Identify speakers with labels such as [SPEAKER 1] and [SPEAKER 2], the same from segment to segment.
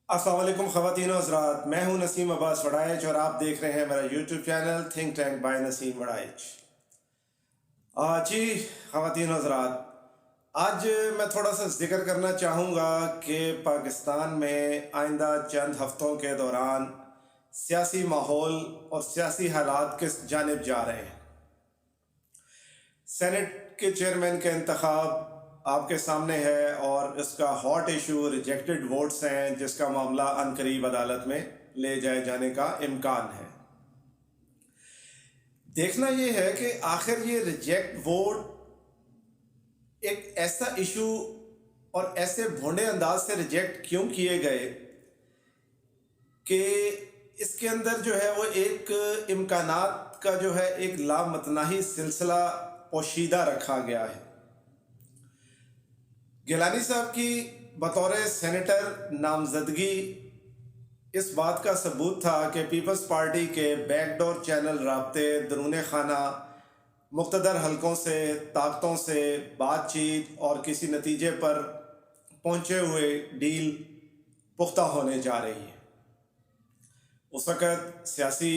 [SPEAKER 1] السلام علیکم خواتین و حضرات، میں ہوں نسیم عباس وڑائچ اور آپ دیکھ رہے ہیں میرا YouTube channel think tank by Naseem Waraich. جی خواتین و حضرات، آج میں تھوڑا سا ذکر کرنا چاہوں گا کہ پاکستان میں آئندہ چند ہفتوں کے دوران سیاسی ماحول اور سیاسی حالات کس جانب جا رہے ہیں۔ سینٹ کے چیئرمین کا انتخاب آپ کے سامنے ہے اور اس کا ہاٹ ایشو ریجیکٹڈ ووٹس ہیں، جس کا معاملہ عنقریب عدالت میں لے جائے جانے کا امکان ہے۔ دیکھنا یہ ہے کہ آخر یہ ریجیکٹ ووٹ ایک ایسا ایشو اور ایسے بھونڈے انداز سے ریجیکٹ کیوں کیے گئے کہ اس کے اندر جو ہے وہ ایک امکانات کا جو ہے ایک لامتناہی سلسلہ پوشیدہ رکھا گیا ہے۔ گیلانی صاحب کی بطور سینیٹر نامزدگی اس بات کا ثبوت تھا کہ پیپلز پارٹی کے بیک ڈور چینل رابطے درون خانہ مقتدر حلقوں سے طاقتوں سے بات چیت اور کسی نتیجے پر پہنچے ہوئے ڈیل پختہ ہونے جا رہی ہے۔ اس وقت سیاسی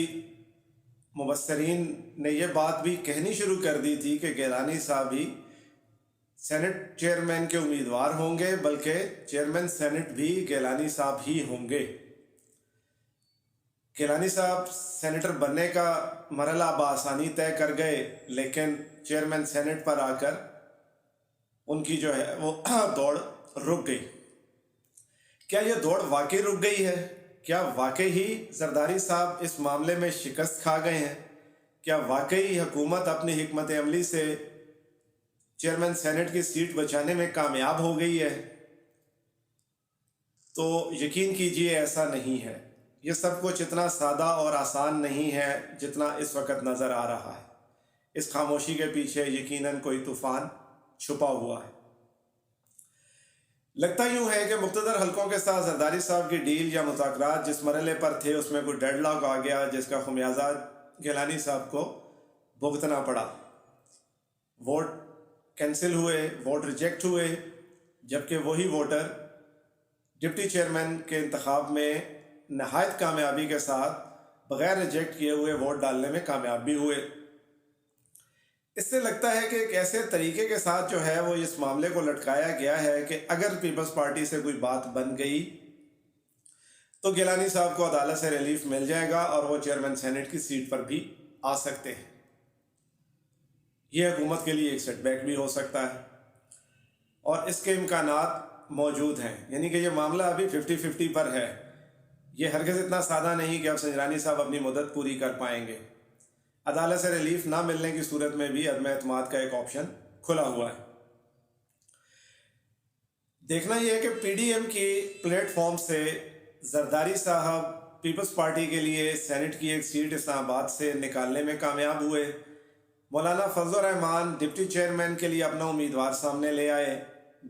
[SPEAKER 1] مبصرین نے یہ بات بھی کہنی شروع کر دی تھی کہ گیلانی صاحب ہی سینٹ چیئرمین کے امیدوار ہوں گے، بلکہ چیئرمین سینٹ بھی گیلانی صاحب ہی ہوں گے۔ گیلانی صاحب سینیٹر بننے کا مرحلہ بآسانی طے کر گئے، لیکن چیئرمین سینٹ پر آ کر ان کی جو ہے وہ دوڑ رک گئی۔ کیا یہ دوڑ واقعی رک گئی ہے؟ کیا واقعی ہی زرداری صاحب اس معاملے میں شکست کھا گئے ہیں؟ کیا واقعی حکومت اپنی حکمت عملی سے چیئرمین سینٹ کی سیٹ بچانے میں کامیاب ہو گئی ہے؟ تو یقین کیجئے ایسا نہیں ہے۔ یہ سب کچھ اتنا سادہ اور آسان نہیں ہے جتنا اس وقت نظر آ رہا ہے۔ اس خاموشی کے پیچھے یقیناً کوئی طوفان چھپا ہوا ہے۔ لگتا یوں ہے کہ مقتدر حلقوں کے ساتھ زرداری صاحب کی ڈیل یا مذاکرات جس مرحلے پر تھے اس میں کوئی ڈیڈ لاک آ گیا، جس کا خمیازہ گیلانی صاحب کو بھگتنا پڑا۔ ووٹ کینسل ہوئے، ووٹ ریجیکٹ ہوئے، جبکہ وہی ووٹر ڈپٹی چیئرمین کے انتخاب میں نہایت کامیابی کے ساتھ بغیر ریجیکٹ کیے ہوئے ووٹ ڈالنے میں کامیاب بھی ہوئے۔ اس سے لگتا ہے کہ ایک ایسے طریقے کے ساتھ جو ہے وہ اس معاملے کو لٹکایا گیا ہے کہ اگر پیپلز پارٹی سے کوئی بات بن گئی تو گیلانی صاحب کو عدالت سے ریلیف مل جائے گا اور وہ چیئرمین سینٹ کی سیٹ پر بھی آ سکتے ہیں۔ یہ حکومت کے لیے ایک سیٹ بیک بھی ہو سکتا ہے اور اس کے امکانات موجود ہیں، یعنی کہ یہ معاملہ ابھی 50-50 پر ہے۔ یہ ہرگز اتنا سادہ نہیں کہ اب سنجرانی صاحب اپنی مدت پوری کر پائیں گے۔ عدالت سے ریلیف نہ ملنے کی صورت میں بھی عدم اعتماد کا ایک آپشن کھلا ہوا ہے۔ دیکھنا یہ ہے کہ پی ڈی ایم کی پلیٹ فارم سے زرداری صاحب پیپلز پارٹی کے لیے سینٹ کی ایک سیٹ اسلام آباد سے نکالنے میں کامیاب ہوئے۔ مولانا فضل الرحمان ڈپٹی چیئرمین کے لیے اپنا امیدوار سامنے لے آئے،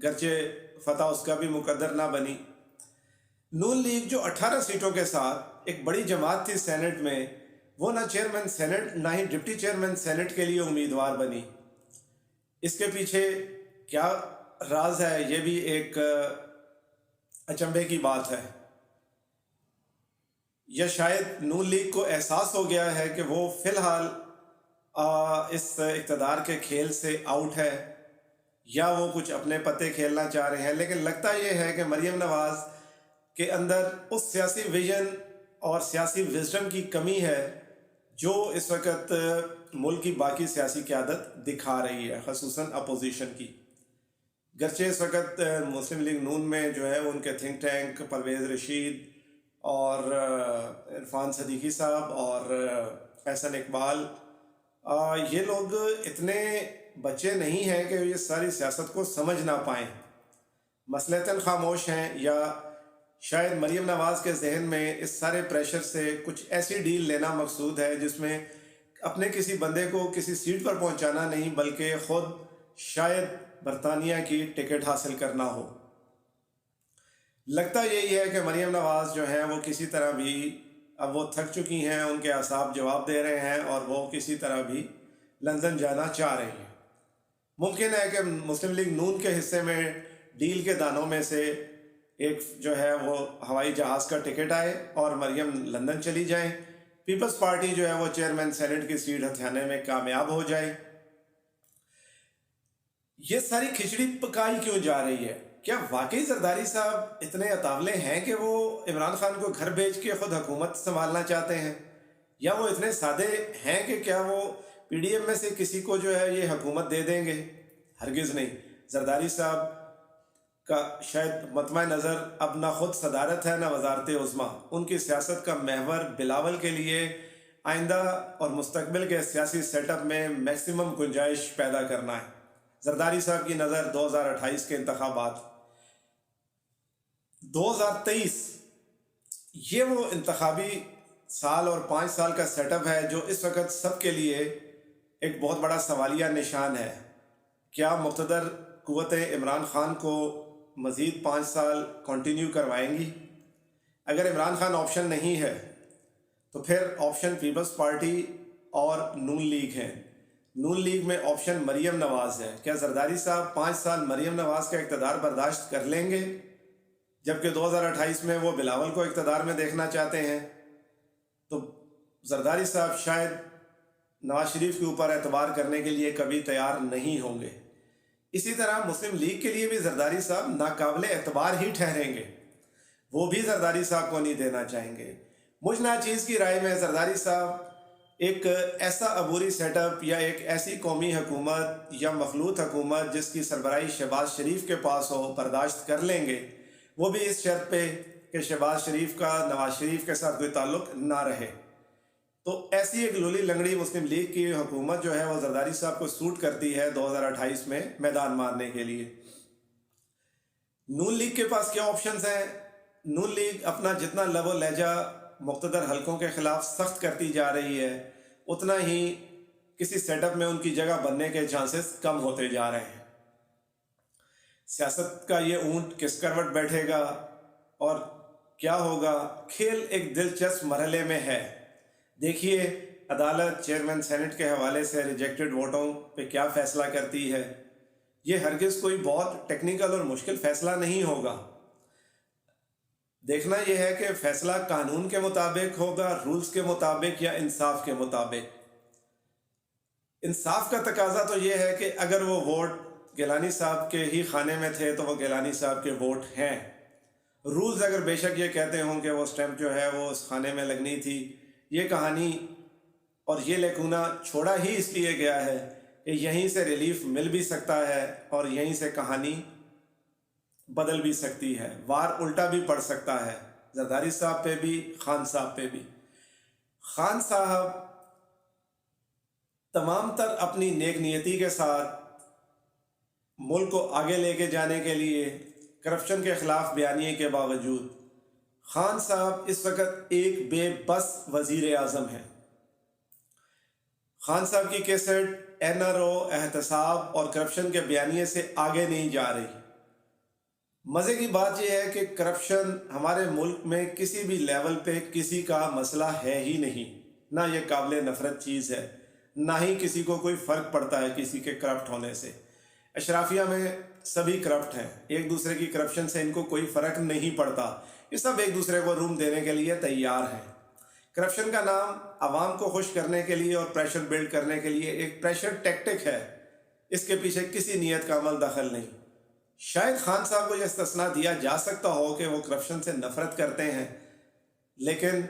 [SPEAKER 1] گرچہ فتح اس کا بھی مقدر نہ بنی۔ نون لیگ جو 18 سیٹوں کے ساتھ ایک بڑی جماعت تھی سینٹ میں، وہ نہ چیئرمین سینٹ نہ ہی ڈپٹی چیئرمین سینٹ کے لیے امیدوار بنی۔ اس کے پیچھے کیا راز ہے، یہ بھی ایک اچنبھے کی بات ہے۔ یا شاید نون لیگ کو احساس ہو گیا ہے کہ وہ فی الحال اس اقتدار کے کھیل سے آؤٹ ہے، یا وہ کچھ اپنے پتے کھیلنا چاہ رہے ہیں۔ لیکن لگتا یہ ہے کہ مریم نواز کے اندر اس سیاسی ویژن اور سیاسی وزڈم کی کمی ہے جو اس وقت ملک کی باقی سیاسی قیادت دکھا رہی ہے، خصوصاً اپوزیشن کی۔ گرچہ اس وقت مسلم لیگ نون میں جو ہے ان کے تھنک ٹینک پرویز رشید اور عرفان صدیقی صاحب اور احسن اقبال، یہ لوگ اتنے بچے نہیں ہیں کہ یہ ساری سیاست کو سمجھ نہ پائیں، مصلحتاً خاموش ہیں، یا شاید مریم نواز کے ذہن میں اس سارے پریشر سے کچھ ایسی ڈیل لینا مقصود ہے جس میں اپنے کسی بندے کو کسی سیٹ پر پہنچانا نہیں، بلکہ خود شاید برطانیہ کی ٹکٹ حاصل کرنا ہو۔ لگتا یہی ہے کہ مریم نواز جو ہیں وہ کسی طرح بھی اب وہ تھک چکی ہیں، ان کے اعصاب جواب دے رہے ہیں اور وہ کسی طرح بھی لندن جانا چاہ رہی ہیں۔ ممکن ہے کہ مسلم لیگ نون کے حصے میں ڈیل کے دانوں میں سے ایک جو ہے وہ ہوائی جہاز کا ٹکٹ آئے اور مریم لندن چلی جائیں، پیپلز پارٹی جو ہے وہ چیئرمین سینٹ کی سیٹ ہتھیانے میں کامیاب ہو جائے۔ یہ ساری کھچڑی پکائی کیوں جا رہی ہے؟ کیا واقعی زرداری صاحب اتنے اتاولے ہیں کہ وہ عمران خان کو گھر بھیج کے خود حکومت سنبھالنا چاہتے ہیں، یا وہ اتنے سادے ہیں کہ کیا وہ پی ڈی ایم میں سے کسی کو جو ہے یہ حکومت دے دیں گے؟ ہرگز نہیں۔ زرداری صاحب کا شاید مطمع نظر اب نہ خود صدارت ہے نہ وزارت عظمیٰ، ان کی سیاست کا محور بلاول کے لیے آئندہ اور مستقبل کے سیاسی سیٹ اپ میں میکسیمم گنجائش پیدا کرنا ہے۔ زرداری صاحب کی نظر 2028 کے انتخابات، 2023 یہ وہ انتخابی سال اور 5 سال کا سیٹ اپ ہے جو اس وقت سب کے لیے ایک بہت بڑا سوالیہ نشان ہے۔ کیا مقتدر قوتیں عمران خان کو مزید 5 سال کنٹینیو کروائیں گی؟ اگر عمران خان آپشن نہیں ہے تو پھر آپشن پیپلز پارٹی اور نون لیگ ہے۔ نون لیگ میں آپشن مریم نواز ہے۔ کیا زرداری صاحب 5 سال مریم نواز کا اقتدار برداشت کر لیں گے، جبکہ 2028 میں وہ بلاول کو اقتدار میں دیکھنا چاہتے ہیں؟ تو زرداری صاحب شاید نواز شریف کے اوپر اعتبار کرنے کے لیے کبھی تیار نہیں ہوں گے۔ اسی طرح مسلم لیگ کے لیے بھی زرداری صاحب ناقابل اعتبار ہی ٹھہریں گے، وہ بھی زرداری صاحب کو نہیں دینا چاہیں گے۔ مجھ ناچیز کی رائے میں زرداری صاحب ایک ایسا عبوری سیٹ اپ یا ایک ایسی قومی حکومت یا مخلوط حکومت جس کی سربراہی شہباز شریف کے پاس ہو برداشت کر لیں گے، وہ بھی اس شرط پہ کہ شہباز شریف کا نواز شریف کے ساتھ کوئی تعلق نہ رہے۔ تو ایسی ایک لولی لنگڑی مسلم لیگ کی حکومت جو ہے وہ زرداری صاحب کو سوٹ کرتی ہے 2028 میں میدان مارنے کے لیے۔ نون لیگ کے پاس کیا آپشنز ہیں؟ نون لیگ اپنا جتنا لب و لہجہ مقتدر حلقوں کے خلاف سخت کرتی جا رہی ہے، اتنا ہی کسی سیٹ اپ میں ان کی جگہ بننے کے چانسز کم ہوتے جا رہے ہیں۔ سیاست کا یہ اونٹ کس کروٹ بیٹھے گا اور کیا ہوگا، کھیل ایک دلچسپ مرحلے میں ہے۔ دیکھیے عدالت چیئرمین سینٹ کے حوالے سے ریجیکٹڈ ووٹوں پہ کیا فیصلہ کرتی ہے۔ یہ ہرگز کوئی بہت ٹیکنیکل اور مشکل فیصلہ نہیں ہوگا۔ دیکھنا یہ ہے کہ فیصلہ قانون کے مطابق ہوگا، رولز کے مطابق، یا انصاف کے مطابق۔ انصاف کا تقاضا تو یہ ہے کہ اگر وہ ووٹ گیلانی صاحب کے ہی خانے میں تھے تو وہ گیلانی صاحب کے ووٹ ہیں۔ رولز اگر بے شک یہ کہتے ہوں کہ وہ سٹیمپ جو ہے وہ اس خانے میں لگنی تھی، یہ کہانی اور یہ لیکونہ چھوڑا ہی اس لیے گیا ہے کہ یہیں سے ریلیف مل بھی سکتا ہے اور یہیں سے کہانی بدل بھی سکتی ہے، وار الٹا بھی پڑ سکتا ہے، زرداری صاحب پہ بھی، خان صاحب پہ بھی۔ خان صاحب تمام تر اپنی نیک نیتی کے ساتھ ملک کو آگے لے کے جانے کے لیے کرپشن کے خلاف بیانیے کے باوجود خان صاحب اس وقت ایک بے بس وزیر اعظم ہیں۔ خان صاحب کی کیسٹ این آر او، احتساب اور کرپشن کے بیانیے سے آگے نہیں جا رہی۔ مزے کی بات یہ ہے کہ کرپشن ہمارے ملک میں کسی بھی لیول پہ کسی کا مسئلہ ہے ہی نہیں، نہ یہ قابل نفرت چیز ہے، نہ ہی کسی کو کوئی فرق پڑتا ہے کسی کے کرپٹ ہونے سے۔ اشرافیہ میں سبھی کرپٹ ہیں، ایک دوسرے کی کرپشن سے ان کو کوئی فرق نہیں پڑتا، یہ سب ایک دوسرے کو روم دینے کے لیے تیار ہیں۔ کرپشن کا نام عوام کو خوش کرنے کے لیے اور پریشر بلڈ کرنے کے لیے ایک پریشر ٹیکٹک ہے، اس کے پیچھے کسی نیت کا عمل دخل نہیں۔ شاید خان صاحب کو یہ استثناء دیا جا سکتا ہو کہ وہ کرپشن سے نفرت کرتے ہیں، لیکن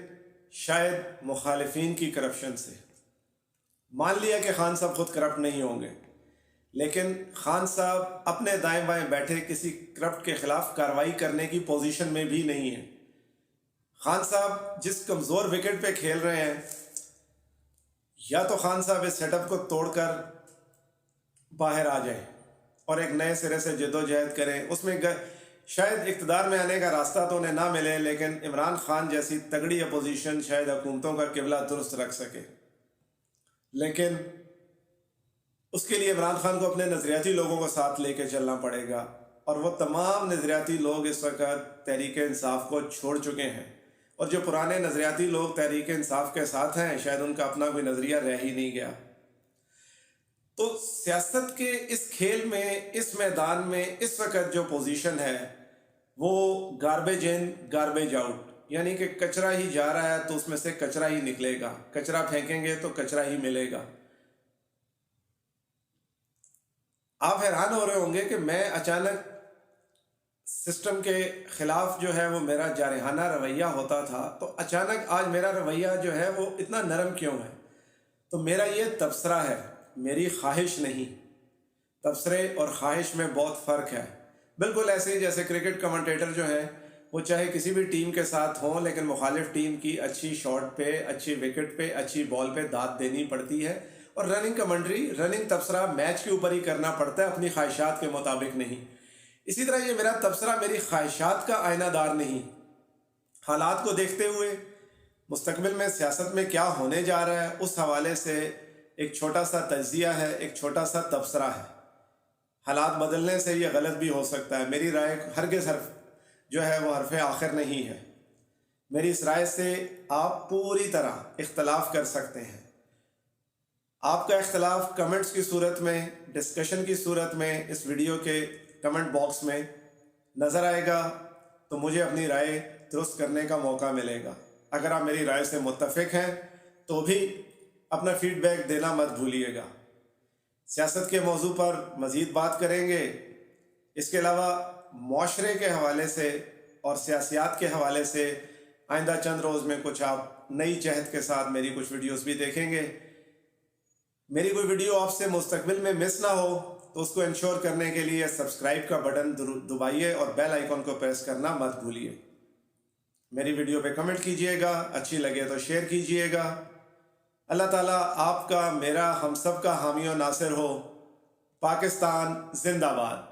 [SPEAKER 1] شاید مخالفین کی کرپشن سے۔ مان لیا کہ خان صاحب خود کرپٹ نہیں ہوں گے، لیکن خان صاحب اپنے دائیں بائیں بیٹھے کسی کرپٹ کے خلاف کارروائی کرنے کی پوزیشن میں بھی نہیں ہیں۔ خان صاحب جس کمزور وکٹ پہ کھیل رہے ہیں، یا تو خان صاحب اس سیٹ اپ کو توڑ کر باہر آ جائیں اور ایک نئے سرے سے جدوجہد کریں، اس میں شاید اقتدار میں آنے کا راستہ تو انہیں نہ ملے، لیکن عمران خان جیسی تگڑی اپوزیشن شاید حکومتوں کا قبلہ درست رکھ سکے۔ لیکن اس کے لیے عمران خان کو اپنے نظریاتی لوگوں کو ساتھ لے کے چلنا پڑے گا، اور وہ تمام نظریاتی لوگ اس وقت تحریک انصاف کو چھوڑ چکے ہیں، اور جو پرانے نظریاتی لوگ تحریک انصاف کے ساتھ ہیں شاید ان کا اپنا کوئی نظریہ رہ ہی نہیں گیا۔ تو سیاست کے اس کھیل میں، اس میدان میں اس وقت جو پوزیشن ہے وہ گاربیج ان گاربیج آؤٹ، یعنی کہ کچرا ہی جا رہا ہے تو اس میں سے کچرا ہی نکلے گا، کچرا پھینکیں گے تو کچرا ہی ملے گا۔ آپ حیران ہو رہے ہوں گے کہ میں اچانک سسٹم کے خلاف جو ہے وہ میرا جارحانہ رویہ ہوتا تھا، تو اچانک آج میرا رویہ جو ہے وہ اتنا نرم کیوں ہے؟ تو میرا یہ تبصرہ ہے، میری خواہش نہیں۔ تبصرے اور خواہش میں بہت فرق ہے۔ بالکل ایسے ہی جیسے کرکٹ کمنٹیٹر جو ہیں وہ چاہے کسی بھی ٹیم کے ساتھ ہوں لیکن مخالف ٹیم کی اچھی شاٹ پہ، اچھی وکٹ پہ، اچھی بال پہ داد دینی پڑتی ہے، اور رننگ کمنٹری، رننگ تبصرہ میچ کے اوپر ہی کرنا پڑتا ہے، اپنی خواہشات کے مطابق نہیں۔ اسی طرح یہ میرا تبصرہ میری خواہشات کا آئینہ دار نہیں۔ حالات کو دیکھتے ہوئے مستقبل میں سیاست میں کیا ہونے جا رہا ہے اس حوالے سے ایک چھوٹا سا تجزیہ ہے، ایک چھوٹا سا تبصرہ ہے۔ حالات بدلنے سے یہ غلط بھی ہو سکتا ہے، میری رائے ہرگز حرف جو ہے وہ حرف آخر نہیں ہے۔ میری اس رائے سے آپ پوری طرح اختلاف کر سکتے ہیں۔ آپ کا اختلاف کمنٹس کی صورت میں، ڈسکشن کی صورت میں اس ویڈیو کے کمنٹ باکس میں نظر آئے گا، تو مجھے اپنی رائے درست کرنے کا موقع ملے گا۔ اگر آپ میری رائے سے متفق ہیں تو بھی اپنا فیڈ بیک دینا مت بھولیے گا۔ سیاست کے موضوع پر مزید بات کریں گے، اس کے علاوہ معاشرے کے حوالے سے اور سیاسیات کے حوالے سے آئندہ چند روز میں کچھ آپ نئی جہد کے ساتھ میری کچھ ویڈیوز بھی دیکھیں گے۔ میری کوئی ویڈیو آپ سے مستقبل میں مس نہ ہو تو اس کو انشور کرنے کے لیے سبسکرائب کا بٹن دبائیے اور بیل آئیکن کو پریس کرنا مت بھولیے۔ میری ویڈیو پہ کمنٹ کیجئے گا، اچھی لگے تو شیئر کیجئے گا۔ اللہ تعالیٰ آپ کا، میرا، ہم سب کا حامی و ناصر ہو۔ پاکستان زندہ باد۔